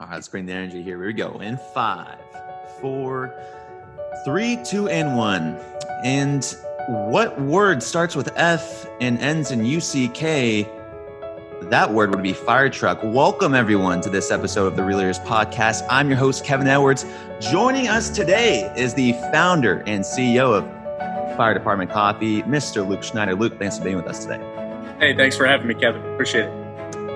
All right, let's bring the energy here. Here we go. In 5, 4, 3, 2, and 1. And what word starts with F and ends in UCK? That word would be fire truck. Welcome, everyone, to this episode of the Real Leaders Podcast. I'm your host, Kevin Edwards. Joining us today is the founder and CEO of Fire Department Coffee, Mr. Luke Schneider. Luke, thanks for being with us today. Hey, thanks for having me, Kevin. Appreciate it.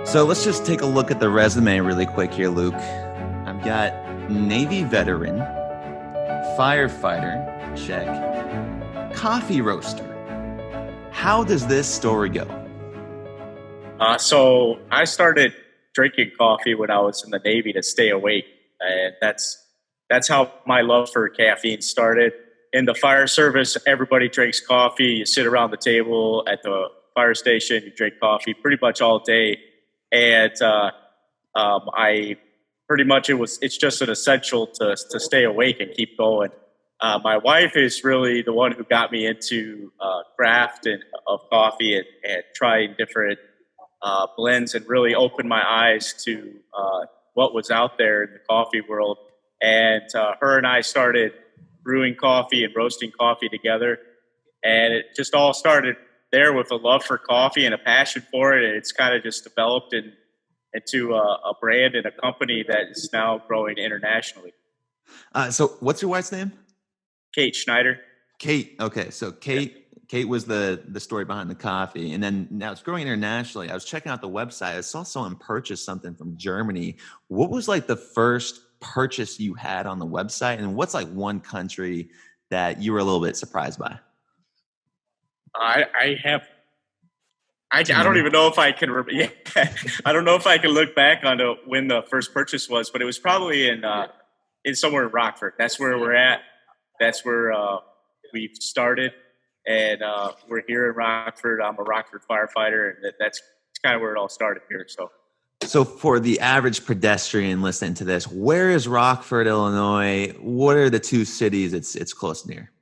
So let's just take a look at the resume really quick here, Luke. I've got Navy veteran, firefighter, check, coffee roaster. How does this story go? So I started drinking coffee when I was in the Navy to stay awake, and that's how my love for caffeine started. In the fire service, everybody drinks coffee. You sit around the table at the fire station, you drink coffee pretty much all day. And I pretty much it's just an essential to stay awake and keep going. My wife is really the one who got me into craft of coffee and trying different blends, and really opened my eyes to what was out there in the coffee world. And her and I started brewing coffee and roasting coffee together. And it just all started there with a love for coffee and a passion for it. And it's kind of just developed into a brand and a company that is now growing internationally. So what's your wife's name? Kate Schneider. Kate. Okay. So Kate was the story behind the coffee. And then now it's growing internationally. I was checking out the website. I saw someone purchase something from Germany. What was like the first purchase you had on the website? And what's like one country that you were a little bit surprised by? I don't even know if I can. I don't know if I can look back on when the first purchase was, but it was probably in somewhere in Rockford. That's where we're at. That's where we've started, and we're here in Rockford. I'm a Rockford firefighter, and that's kind of where it all started here. So for the average pedestrian listening to this, where is Rockford, Illinois? What are the two cities it's close near?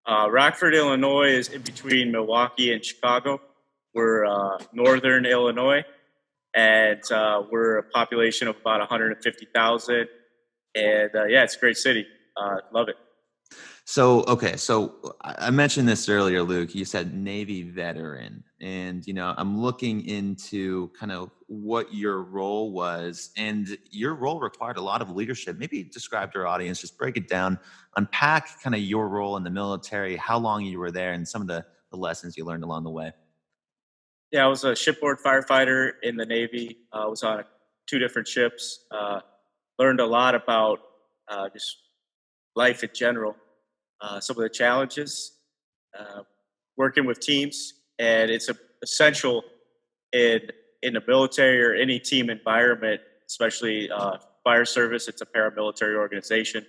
Rockford, Illinois is in between Milwaukee and Chicago. We're northern Illinois, and we're a population of about 150,000. And it's a great city. Love it. So I mentioned this earlier, Luke. You said Navy veteran, and I'm looking into kind of what your role was, and your role required a lot of leadership. Maybe describe to our audience, just break it down, unpack kind of your role in the military, how long you were there, and some of the lessons you learned along the way. Yeah, I was a shipboard firefighter in the Navy. I was on 2 different ships. Learned a lot about just life in general. Some of the challenges, working with teams, and it's essential in the military or any team environment, especially fire service. It's a paramilitary organization.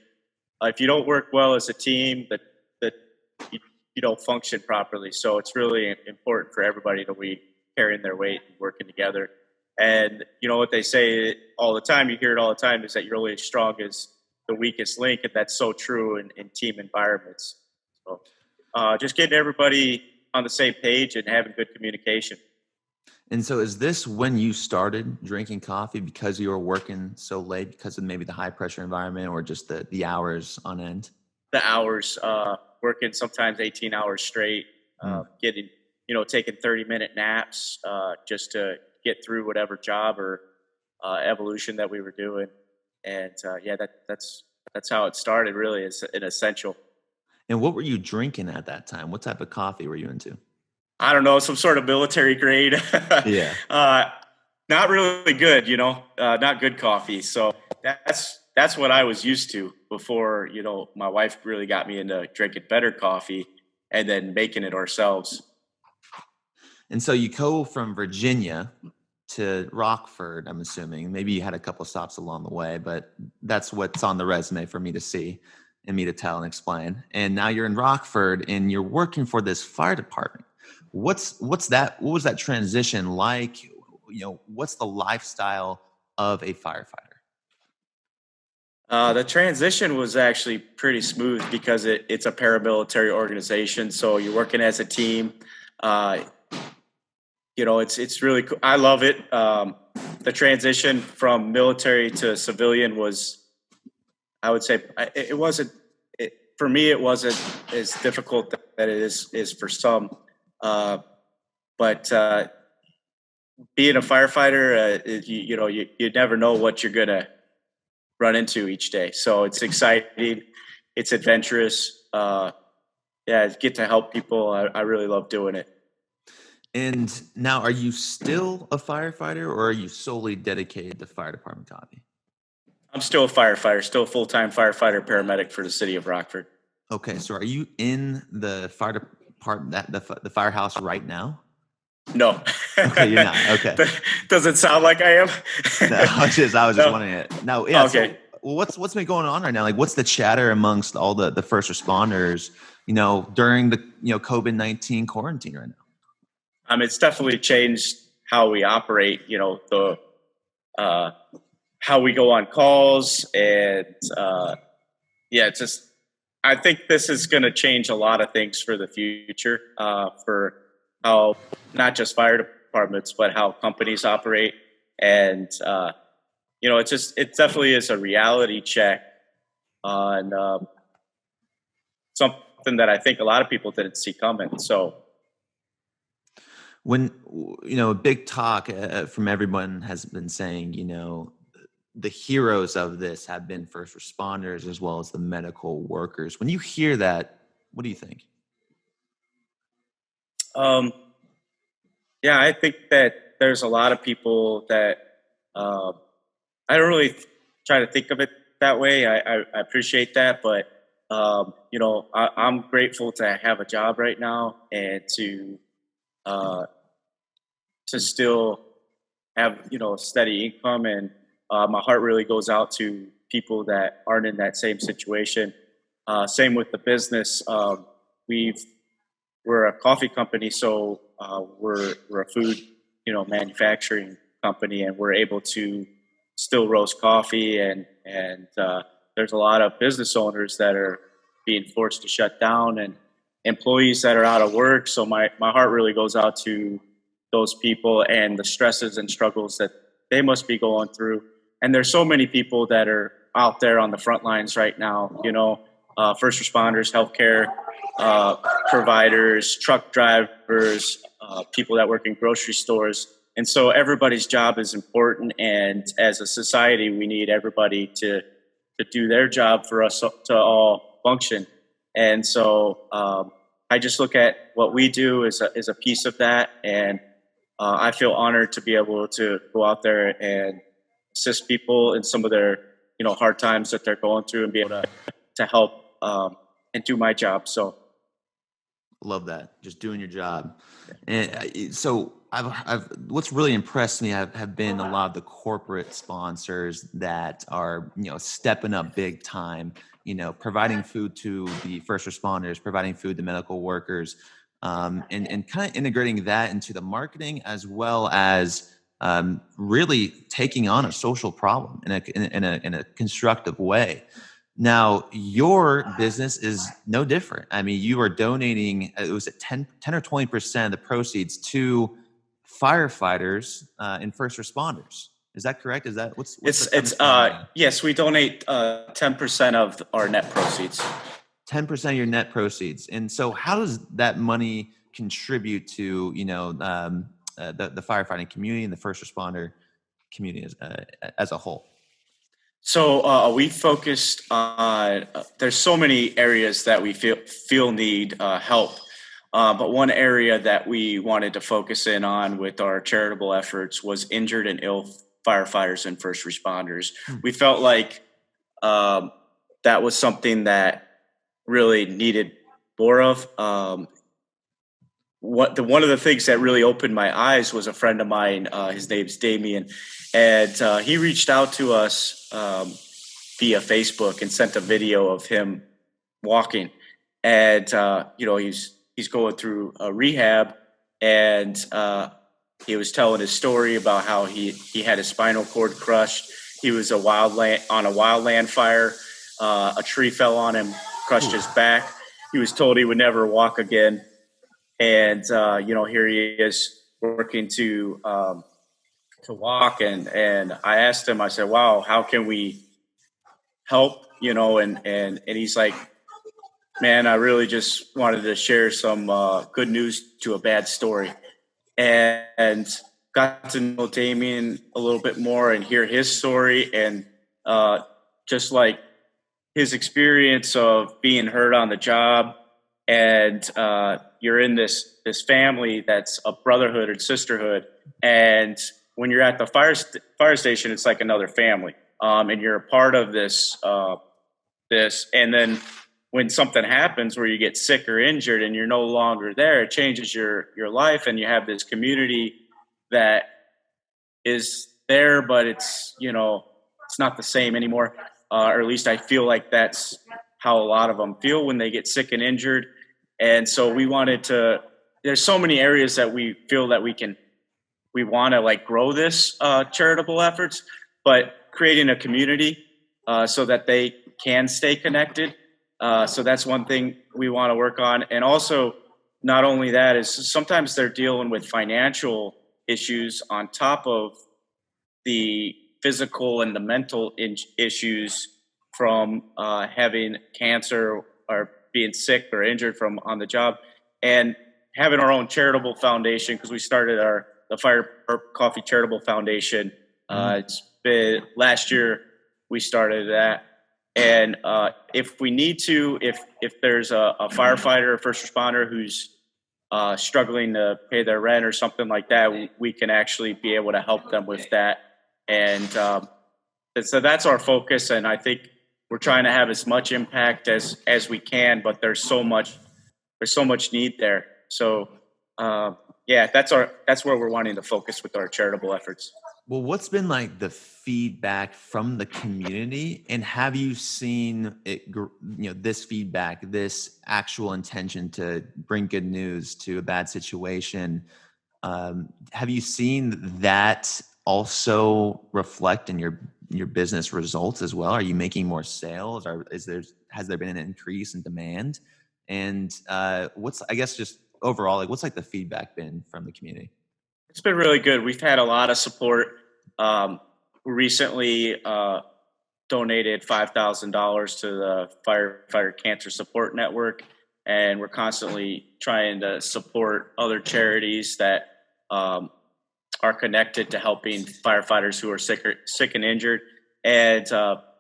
If you don't work well as a team, that you don't function properly. So it's really important for everybody to be carrying their weight and working together. And you know what they say all the time, you hear it all the time, is that you're only as strong as the weakest link, and that's so true in team environments. So just getting everybody on the same page and having good communication. And so is this when you started drinking coffee, because you were working so late, because of maybe the high pressure environment, or just the hours on end? The hours, working sometimes 18 hours straight, getting, taking 30-minute naps just to get through whatever job or evolution that we were doing. And that's how it started, really. It's an essential. And what were you drinking at that time? What type of coffee were you into? I don't know, some sort of military grade. Yeah. Not really good, not good coffee. So that's what I was used to before, my wife really got me into drinking better coffee and then making it ourselves. And so you go from Virginia to Rockford, I'm assuming. Maybe you had a couple stops along the way, but that's what's on the resume for me to see and me to tell and explain. And now you're in Rockford and you're working for this fire department. What was that transition like? What's the lifestyle of a firefighter? The transition was actually pretty smooth because it's a paramilitary organization. So you're working as a team. it's really cool. I love it. The transition from military to civilian was, I would say, it wasn't, for me, it wasn't as difficult that it is for some. But being a firefighter, you never know what you're going to run into each day. So it's exciting. It's adventurous. Get to help people. I really love doing it. And now, are you still a firefighter, or are you solely dedicated to fire department hobby? I'm still a firefighter, still a full-time firefighter paramedic for the city of Rockford. Okay, so are you in the fire department, the firehouse right now? No. Okay, you're not. Okay. Does it sound like I am? No, I was just No. wondering it. No, yeah. Okay. So, well, what's been going on right now? Like, what's the chatter amongst all the first responders, during the COVID-19 quarantine right now? It's definitely changed how we operate. How we go on calls, and it's just, I think this is going to change a lot of things for the future, for how not just fire departments, but how companies operate. And, it definitely is a reality check on something that I think a lot of people didn't see coming. So When, a big talk from everyone has been saying, the heroes of this have been first responders as well as the medical workers. When you hear that, what do you think? I think that there's a lot of people that I don't really try to think of it that way. I appreciate that, but I'm grateful to have a job right now, and to still have a steady income, and my heart really goes out to people that aren't in that same situation. Same with the business. We're a coffee company, so we're a food manufacturing company, and we're able to still roast coffee, and there's a lot of business owners that are being forced to shut down, and employees that are out of work. So my heart really goes out to those people and the stresses and struggles that they must be going through. And there's so many people that are out there on the front lines right now, first responders, healthcare providers, truck drivers, people that work in grocery stores. And so everybody's job is important. And as a society, we need everybody to do their job for us to all function. And so I just look at what we do as a piece of that. And I feel honored to be able to go out there and assist people in some of their, hard times that they're going through, and be able to help and do my job. So love that. Just doing your job. And so I've what's really impressed me have been a lot of the corporate sponsors that are, stepping up big time, providing food to the first responders, providing food to medical workers, and kind of integrating that into the marketing, as well as really taking on a social problem in a constructive way. Now, your business is no different. I mean, you are donating, it was at 10 or 20% of the proceeds to firefighters and first responders. Is that correct? Is that what's yes, we donate 10% of our net proceeds. 10% of your net proceeds. And so how does that money contribute to, the firefighting community and the first responder community as a whole? So we focused on. There's so many areas that we feel need help, but one area that we wanted to focus in on with our charitable efforts was injured and ill firefighters and first responders. We felt like that was something that really needed more of. One of the things that really opened my eyes was a friend of mine. His name's Damien, and he reached out to us via Facebook and sent a video of him walking. And he's going through a rehab, and he was telling his story about how he had his spinal cord crushed. He was on a wildland fire. A tree fell on him, crushed his back. He was told he would never walk again. And, here he is working to walk, and I asked him, I said, wow, how can we help, and he's like, man, I really just wanted to share some good news to a bad story, and got to know Damien a little bit more and hear his story, and just like his experience of being hurt on the job, and you're in this family that's a brotherhood and sisterhood, and when you're at the fire station, it's like another family, and you're a part of this, and then when something happens where you get sick or injured and you're no longer there, it changes your life, and you have this community that is there, but it's not the same anymore, or at least I feel like that's how a lot of them feel when they get sick and injured. And so we wanted to. There's so many areas that we feel that we want to like grow this charitable efforts, but creating a community so that they can stay connected. So that's one thing we want to work on. And also, not only that, is sometimes they're dealing with financial issues on top of the physical and the mental issues from having cancer or being sick or injured from on the job, and having our own charitable foundation, because we started the Fire Coffee Charitable Foundation. It's been last year we started that. And if we need to, if there's a firefighter or first responder who's struggling to pay their rent or something like that, we can actually be able to help them with that. And so that's our focus. And I think we're trying to have as much impact as we can, but there's so much need there. So that's where we're wanting to focus with our charitable efforts. Well, what's been like the feedback from the community, and have you seen it, this feedback, this actual intention to bring good news to a bad situation? Have you seen that also reflect in your business results as well? Are you making more sales, or has there been an increase in demand? And what's, I guess, just overall, like, what's like the feedback been from the community? It's been really good. We've had a lot of support. Recently donated $5,000 to the Firefighter Cancer Support Network, and we're constantly trying to support other charities that are connected to helping firefighters who are sick and injured. And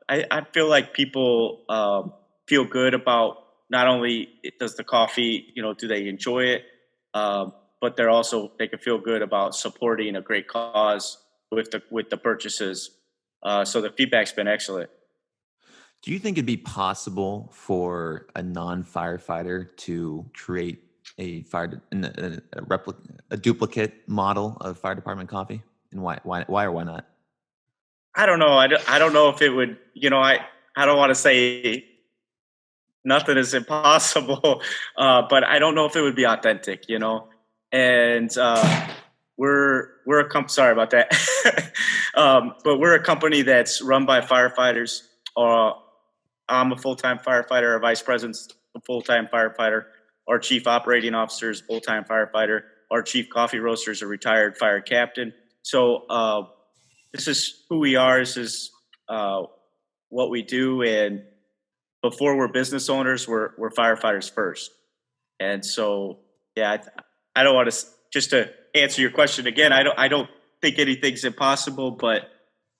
I feel like people feel good about not only does the coffee, do they enjoy it, but they can feel good about supporting a great cause with the purchases. So the feedback's been excellent. Do you think it'd be possible for a non-firefighter to create a duplicate model of fire department coffee? And why or why not? I don't know. I don't know if it would, I don't want to say nothing is impossible, but I don't know if it would be authentic, and we're a company. Sorry about that, but we're a company that's run by firefighters. I'm a full-time firefighter. Our vice president's a full-time firefighter. Our chief operating officer is a full-time firefighter. Our chief coffee roaster is a retired fire captain. So this is who we are. This is what we do. And before we're business owners, we're firefighters first. And so, I don't want to, just to answer your question again, I don't think anything's impossible, but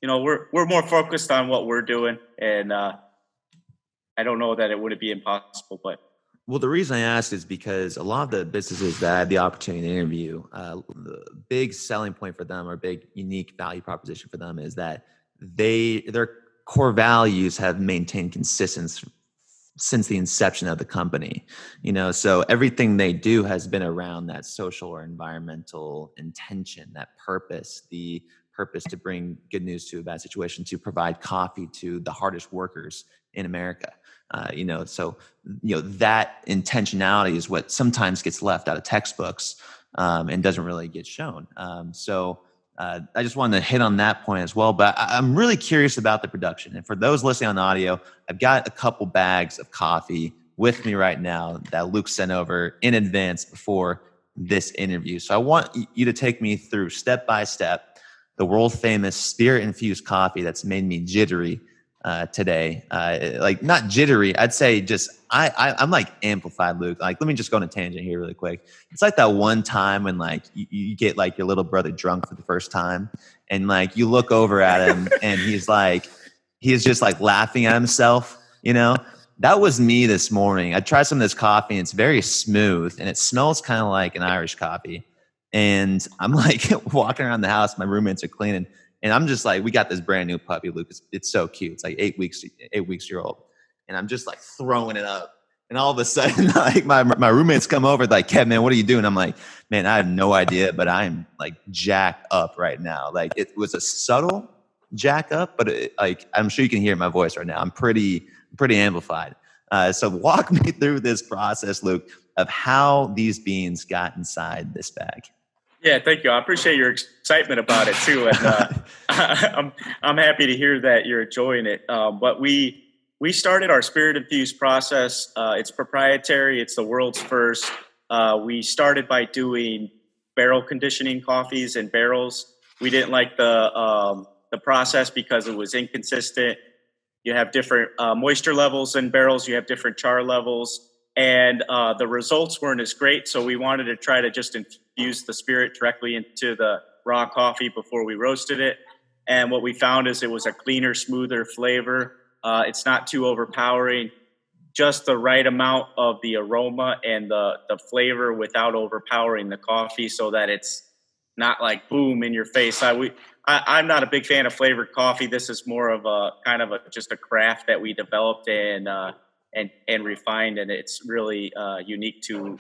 we're more focused on what we're doing, and I don't know that it wouldn't be impossible. But well, the reason I asked is because a lot of the businesses that I had the opportunity to interview, the big selling point for them, or big unique value proposition for them, is that their core values have maintained consistency since the inception of the company. So everything they do has been around that social or environmental intention, that purpose, the purpose to bring good news to a bad situation, to provide coffee to the hardest workers in America. So that intentionality is what sometimes gets left out of textbooks and doesn't really get shown. I just wanted to hit on that point as well, but I'm really curious about the production. And for those listening on audio, I've got a couple bags of coffee with me right now that Luke sent over in advance before this interview. So I want you to take me through step by step the world famous spirit infused coffee that's made me jittery today. Like not jittery, I'd say just I'm like amplified, Luke. Like let me just go on a tangent here really quick. It's like that one time when like you get like your little brother drunk for the first time, and like you look over at him and he's just like laughing at himself, you know. That was me this morning. I tried some of this coffee and it's very smooth and it smells kind of like an Irish coffee. And I'm like walking around the house, my roommates are cleaning, and I'm just like, we got this brand new puppy, Luke. It's so cute. It's like 8 weeks year old. And I'm just like throwing it up. And all of a sudden, like my roommates come over, like, Kev, man, what are you doing? I'm like, man, I have no idea, but I'm like jacked up right now. Like it was a subtle jack up, but like I'm sure you can hear my voice right now. I'm pretty amplified. So walk me through this process, Luke, of how these beans got inside this bag. Yeah, thank you. I appreciate your excitement about it too, and I'm happy to hear that you're enjoying it. But we started our spirit infused process. It's proprietary. It's the world's first. We started by doing barrel conditioning coffees in barrels. We didn't like the process because it was inconsistent. You have different moisture levels in barrels. You have different char levels. And the results weren't as great. So we wanted to try to just infuse the spirit directly into the raw coffee before we roasted it. And what we found is it was a cleaner, smoother flavor. It's not too overpowering, just the right amount of the aroma and the flavor without overpowering the coffee so that it's not like boom in your face. I'm not a big fan of flavored coffee. This is more of a kind of just a craft that we developed and refined, and it's really unique to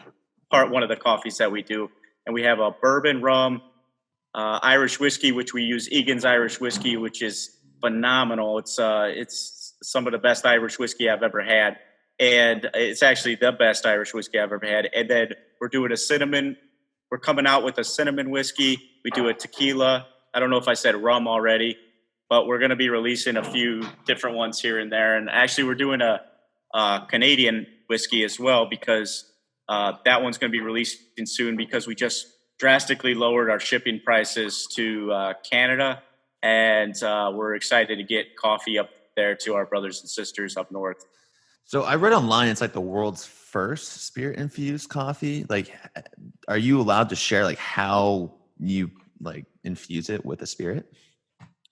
one of the coffees that we do. And we have a bourbon rum, Irish whiskey, which we use Egan's Irish whiskey, which is phenomenal. It's some of the best Irish whiskey I've ever had, and it's actually the best Irish whiskey I've ever had. And then we're doing we're coming out with a cinnamon whiskey. We do a tequila. I don't know if I said rum already, but we're going to be releasing a few different ones here and there. And actually, we're doing a Canadian whiskey as well, because that one's going to be releasing soon, because we just drastically lowered our shipping prices to Canada. And we're excited to get coffee up there to our brothers and sisters up north. So I read online it's like the world's first spirit infused coffee. Like, are you allowed to share like how you like infuse it with a spirit?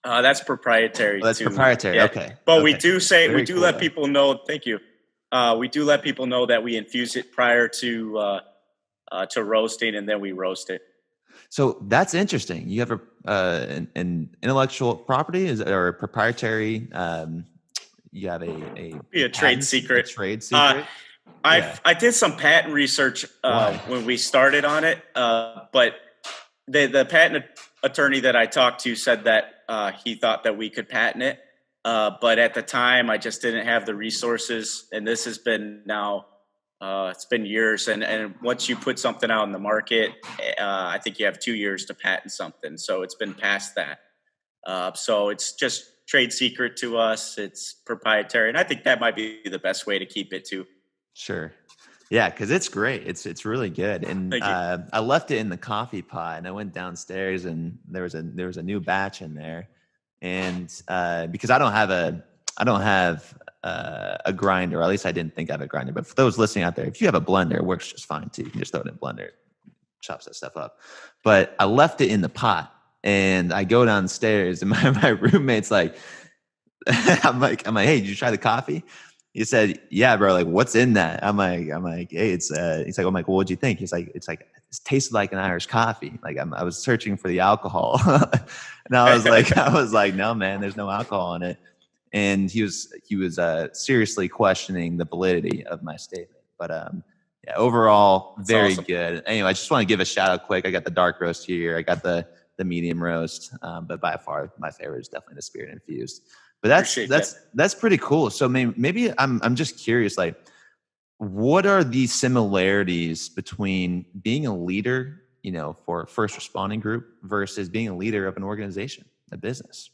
That's proprietary. Oh, that's proprietary. Yeah. Okay. But okay. we do cool, let people know. Thank you. We do let people know that we infuse it prior to roasting, and then we roast it. So that's interesting. You have an intellectual property or a proprietary. You have a trade secret. A trade secret. I did some patent research when we started on it, but the patent attorney that I talked to said that he thought that we could patent it, but at the time I just didn't have the resources. And this has been now it's been years, and once you put something out in the market, I think you have 2 years to patent something. So it's been past that. So it's just trade secret to us. It's proprietary, and I think that might be the best way to keep it too. Sure. Yeah, because it's great. It's really good. And I left it in the coffee pot, and I went downstairs, and there was a new batch in there. And because I don't have a grinder, or at least I didn't think I have a grinder. But for those listening out there, if you have a blender, it works just fine too. You can just throw it in a blender, chops that stuff up. But I left it in the pot, and I go downstairs, and my roommate's like, I'm like, hey, did you try the coffee? He said, yeah, bro, like, what's in that? I'm like, hey, it's, he's like, I'm like, well, what'd you think? He's like, it tasted like an Irish coffee. Like I was searching for the alcohol. And I was like, no, man, there's no alcohol in it. And he was seriously questioning the validity of my statement. But yeah, overall, very awesome. Good. Anyway, I just want to give a shout out quick. I got the dark roast here. I got the medium roast. But by far, my favorite is definitely the spirit infused. But that's pretty cool. So maybe I'm just curious, like, what are the similarities between being a leader, for a first responding group versus being a leader of an organization, a business?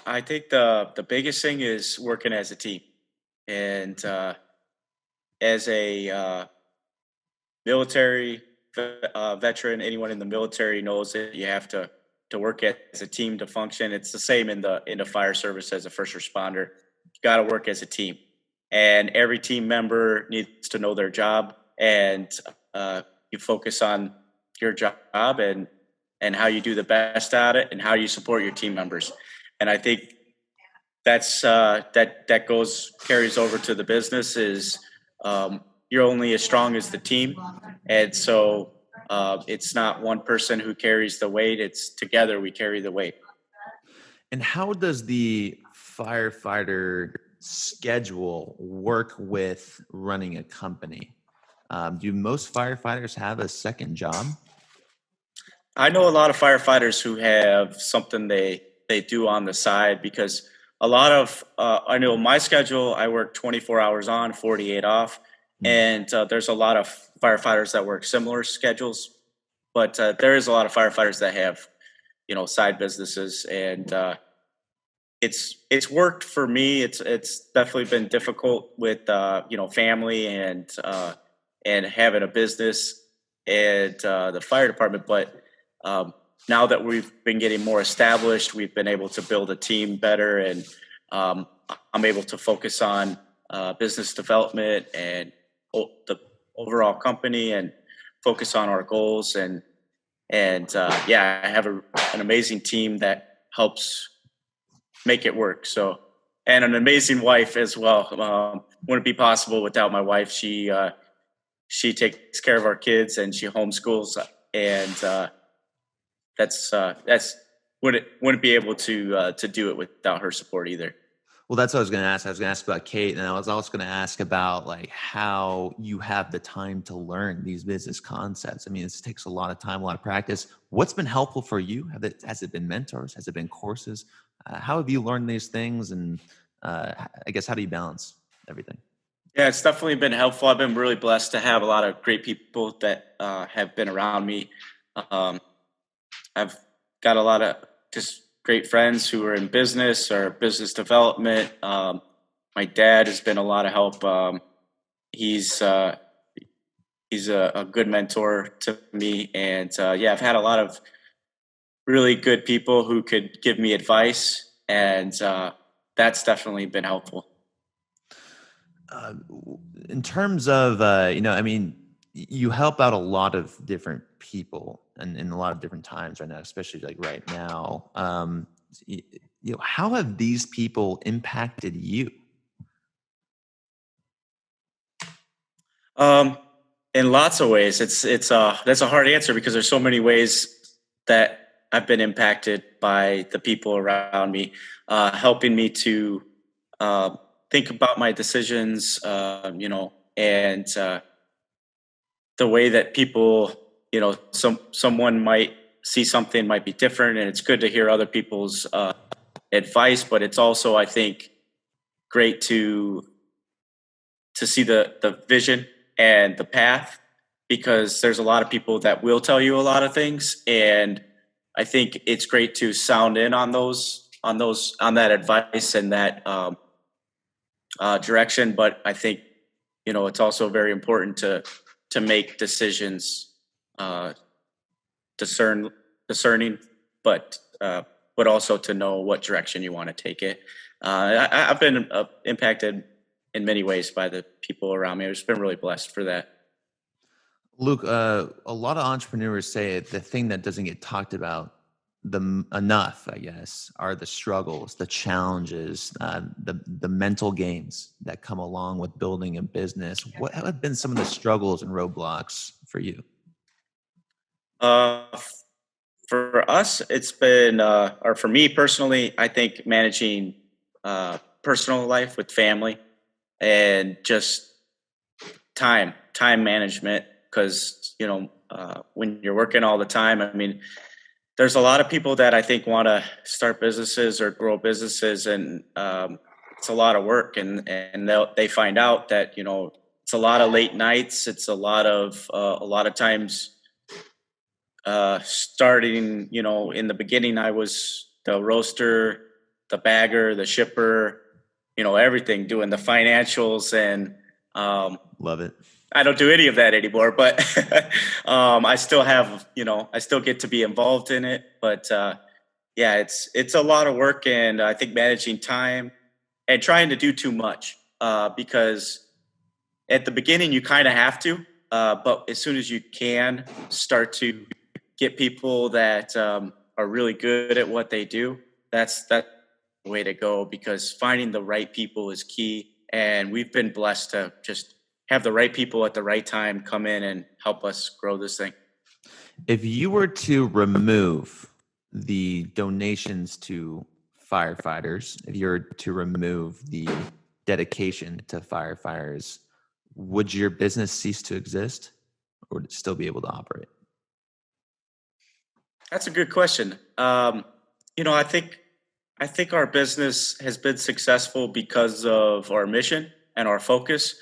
I think the biggest thing is working as a team, and as a military veteran, anyone in the military knows that you have to work as a team to function. It's the same in the fire service as a first responder. You got to work as a team, and every team member needs to know their job, and you focus on your job and how you do the best at it and how you support your team members. And I think that's that carries over to the business is you're only as strong as the team. And so it's not one person who carries the weight, it's together we carry the weight. And how does the firefighter schedule work with running a company? Do most firefighters have a second job? I know a lot of firefighters who have something they do on the side because a lot of I know my schedule. I work 24 hours on, 48 off, and there's a lot of firefighters that work similar schedules. But there is a lot of firefighters that have side businesses, and it's worked for me. It's definitely been difficult with family and having a business and the fire department, but now that we've been getting more established, we've been able to build a team better, and I'm able to focus on business development and the overall company and focus on our goals. And I have an amazing team that helps make it work. So, and an amazing wife as well. Wouldn't be possible without my wife. She takes care of our kids and she homeschools, and that's wouldn't be able to do it without her support either. Well, that's what I was going to ask. I was going to ask about Kate, and I was also going to ask about like how you have the time to learn these business concepts. I mean, this takes a lot of time, a lot of practice. What's been helpful for you? Has it been mentors? Has it been courses? How have you learned these things? And I guess, how do you balance everything? Yeah, it's definitely been helpful. I've been really blessed to have a lot of great people that have been around me. I've got a lot of just great friends who are in business or business development. My dad has been a lot of help. He's a good mentor to me, and I've had a lot of really good people who could give me advice, and that's definitely been helpful. In terms of, I mean, you help out a lot of different people and in a lot of different times right now, especially like right now. How have these people impacted you? In lots of ways. That's a hard answer because there's so many ways that I've been impacted by the people around me, helping me to think about my decisions, and the way that people, someone might see something might be different, and it's good to hear other people's advice, but it's also, I think, great to see the vision and the path, because there's a lot of people that will tell you a lot of things, and I think it's great to sound in on that advice and that direction. But I think it's also very important to make decisions, discerning, but also to know what direction you want to take it. I've been impacted in many ways by the people around me. I've just been really blessed for that. Luke, a lot of entrepreneurs say the thing that doesn't get talked about enough, I guess, are the struggles, the challenges, the mental games that come along with building a business. What have been some of the struggles and roadblocks for you? For us, it's been, or for me personally, I think managing personal life with family and just time management, because when you're working all the time, I mean, there's a lot of people that I think want to start businesses or grow businesses, and it's a lot of work, and they find out that it's a lot of late nights, it's a lot of times starting in the beginning. I was the roaster, the bagger, the shipper, everything, doing the financials, and love it. I don't do any of that anymore, but I still have, I still get to be involved in it. But yeah, it's a lot of work, and I think managing time and trying to do too much because at the beginning you kind of have to, but as soon as you can start to get people that are really good at what they do, that's the way to go, because finding the right people is key. And we've been blessed to just have the right people at the right time come in and help us grow this thing. If you were to remove the donations to firefighters, if you were to remove the dedication to firefighters, would your business cease to exist, or would it still be able to operate? That's a good question. I think our business has been successful because of our mission and our focus.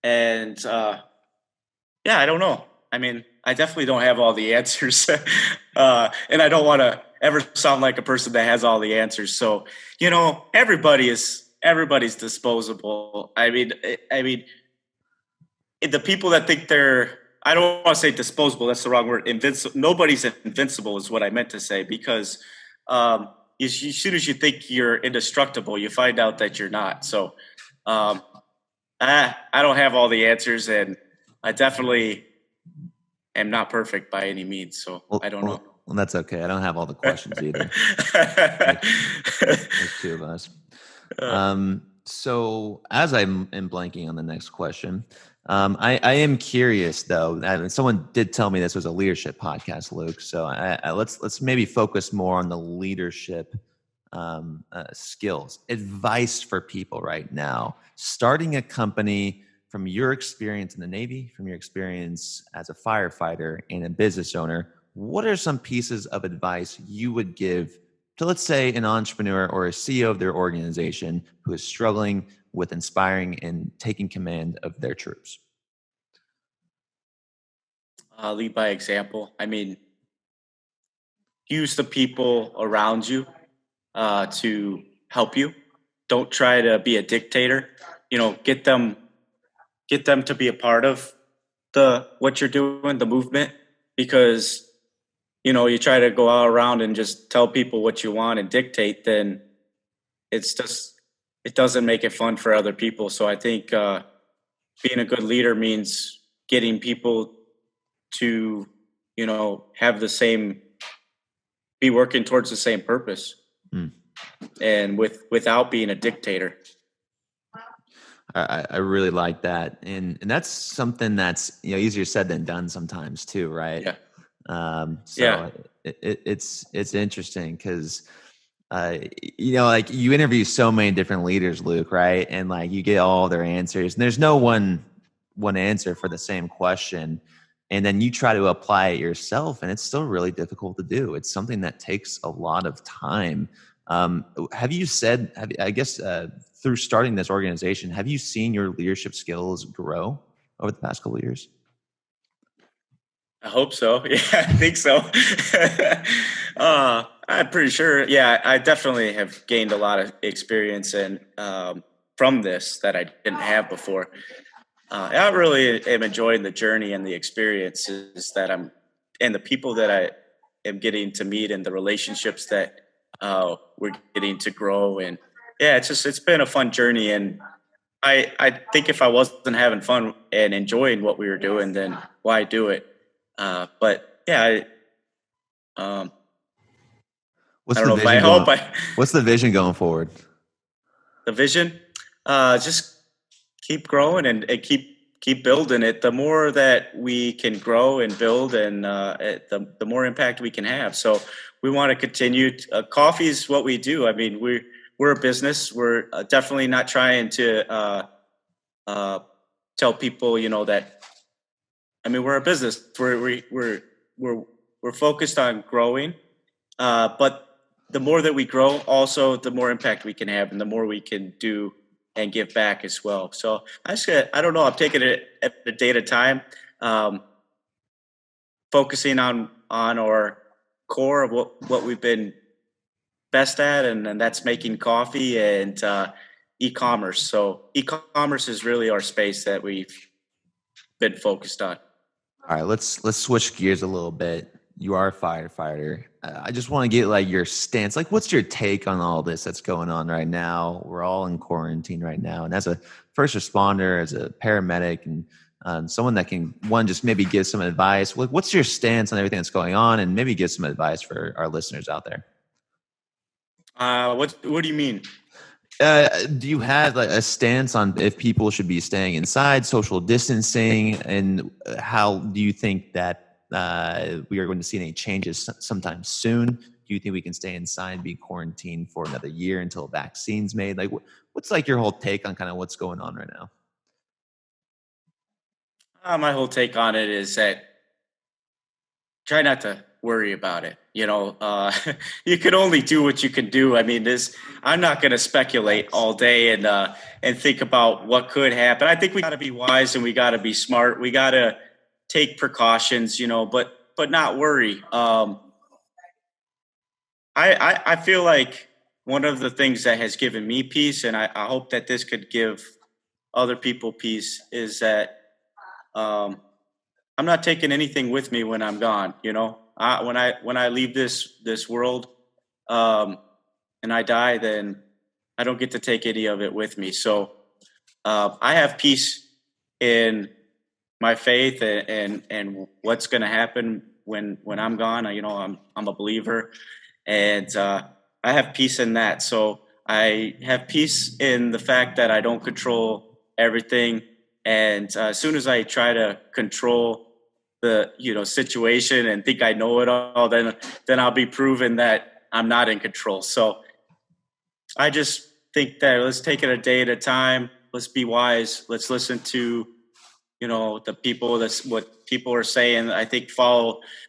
And yeah, I don't know. I mean, I definitely don't have all the answers, and I don't want to ever sound like a person that has all the answers. So, everybody's disposable. I mean, the people that think they're, I don't want to say disposable, that's the wrong word. Invincible. Nobody's invincible is what I meant to say, because as soon as you think you're indestructible, you find out that you're not. So um, I don't have all the answers, and I definitely am not perfect by any means. So I don't know. Well, that's okay. I don't have all the questions either. There's two of us. So as I'm blanking on the next question, I am curious though. I mean, someone did tell me this was a leadership podcast, Luke. So let's maybe focus more on the leadership skills, advice for people right now, starting a company. From your experience in the Navy, from your experience as a firefighter and a business owner, what are some pieces of advice you would give to, let's say, an entrepreneur or a CEO of their organization who is struggling with inspiring and taking command of their troops? Lead by example. I mean, use the people around you to help you. Don't try to be a dictator. Get them to be a part of the what you're doing, the movement, because you try to go all around and just tell people what you want and dictate, then it's just, it doesn't make it fun for other people. So I think being a good leader means getting people to have the same, be working towards the same purpose, Mm. and without being a dictator. I really like that, and that's something that's easier said than done sometimes too, right? Yeah. So Yeah. it's interesting because like you interview so many different leaders, Luke, right? And like you get all their answers, and there's no one answer for the same question. And then you try to apply it yourself, and it's still really difficult to do. It's something that takes a lot of time. I guess through starting this organization, have you seen your leadership skills grow over the past couple of years? I hope so. Yeah, I think so. I'm pretty sure. Yeah, I definitely have gained a lot of experience and from this that I didn't have before. I really am enjoying the journey and the experiences that and the people that I am getting to meet, and the relationships that we're getting to grow. And yeah, it's been a fun journey. And I think if I wasn't having fun and enjoying what we were doing, then why do it? But yeah, I What's don't the know if I vision hope going? I What's the vision going forward? the vision, just keep growing and keep building it. The more that we can grow and build, and the more impact we can have. So we want to continue. Coffee is what we do. I mean, we're a business. We're definitely not trying to tell people, that. I mean, we're a business. We're focused on growing, but the more that we grow, also the more impact we can have, and the more we can do and give back as well. So I don't know. I'm taking it at a day at a time, um, focusing on our core of what we've been best at, and that's making coffee and e-commerce. So e-commerce is really our space that we've been focused on. All right, let's switch gears a little bit. You are a firefighter. I just want to get like your stance. Like, what's your take on all this that's going on right now? We're all in quarantine right now, and as a first responder, as a paramedic, and someone that can just maybe give some advice. What's your stance on everything that's going on, and maybe give some advice for our listeners out there? What do you mean? Do you have like a stance on if people should be staying inside, social distancing, and how do you think that we are going to see any changes sometime soon? Do you think we can stay inside and be quarantined for another year until a vaccine's made? Like, what's like your whole take on kind of what's going on right now? My whole take on it is that try not to worry about it. You can only do what you can do. I mean, I'm not going to speculate all day and think about what could happen. I think we got to be wise and we got to be smart. We got to take precautions, but not worry. I feel like one of the things that has given me peace, and I hope that this could give other people peace, is that I'm not taking anything with me when I'm gone. When I leave this world and I die, then I don't get to take any of it with me. So I have peace in my faith and what's going to happen when I'm gone. I'm a believer, and I have peace in that. So I have peace in the fact that I don't control everything. And as soon as I try to control the situation and think I know it all, then I'll be proven that I'm not in control. So I just think that let's take it a day at a time. Let's be wise. Let's listen to the people. That's what people are saying. I think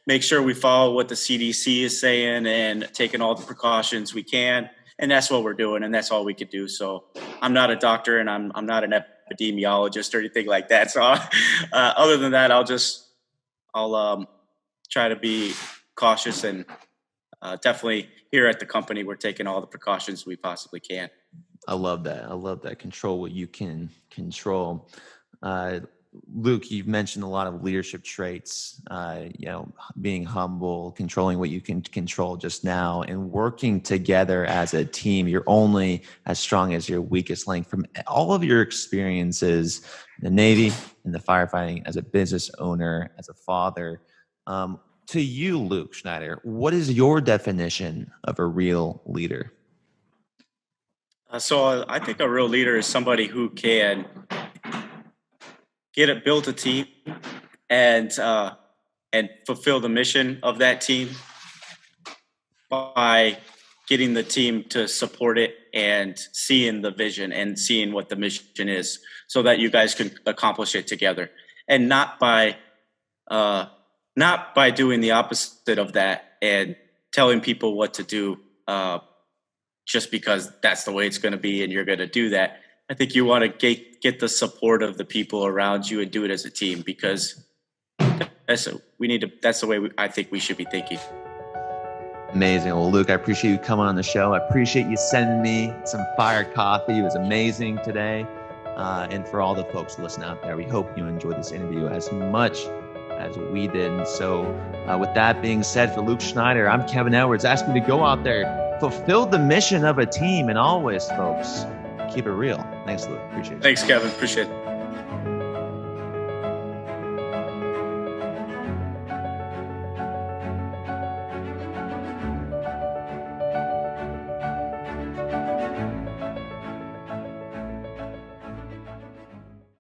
make sure we follow what the CDC is saying and taking all the precautions we can. And that's what we're doing, and that's all we could do. So I'm not a doctor, and I'm not an epidemiologist or anything like that. So other than that, I'll try to be cautious, and definitely here at the company, we're taking all the precautions we possibly can. I love that. Control what you can control. Luke, you've mentioned a lot of leadership traits, being humble, controlling what you can control just now, and working together as a team. You're only as strong as your weakest link. From all of your experiences in the Navy, in the firefighting, as a business owner, as a father, to you, Luke Schneider, what is your definition of a real leader? So I think a real leader is somebody who can build a team and fulfill the mission of that team by getting the team to support it and seeing the vision and seeing what the mission is, so that you guys can accomplish it together, and not by doing the opposite of that and telling people what to do just because that's the way it's going to be and you're going to do that. I think you want to get the support of the people around you and do it as a team, because that's the way I think we should be thinking. Amazing. Well, Luke, I appreciate you coming on the show. I appreciate you sending me some fire coffee. It was amazing today. And for all the folks listening out there, we hope you enjoyed this interview as much as we did. And so with that being said, for Luke Schneider, I'm Kevin Edwards, asking you to go out there, fulfill the mission of a team, and always, folks, keep it real. Thanks, Luke. Appreciate it. Thanks, Kevin. Appreciate it.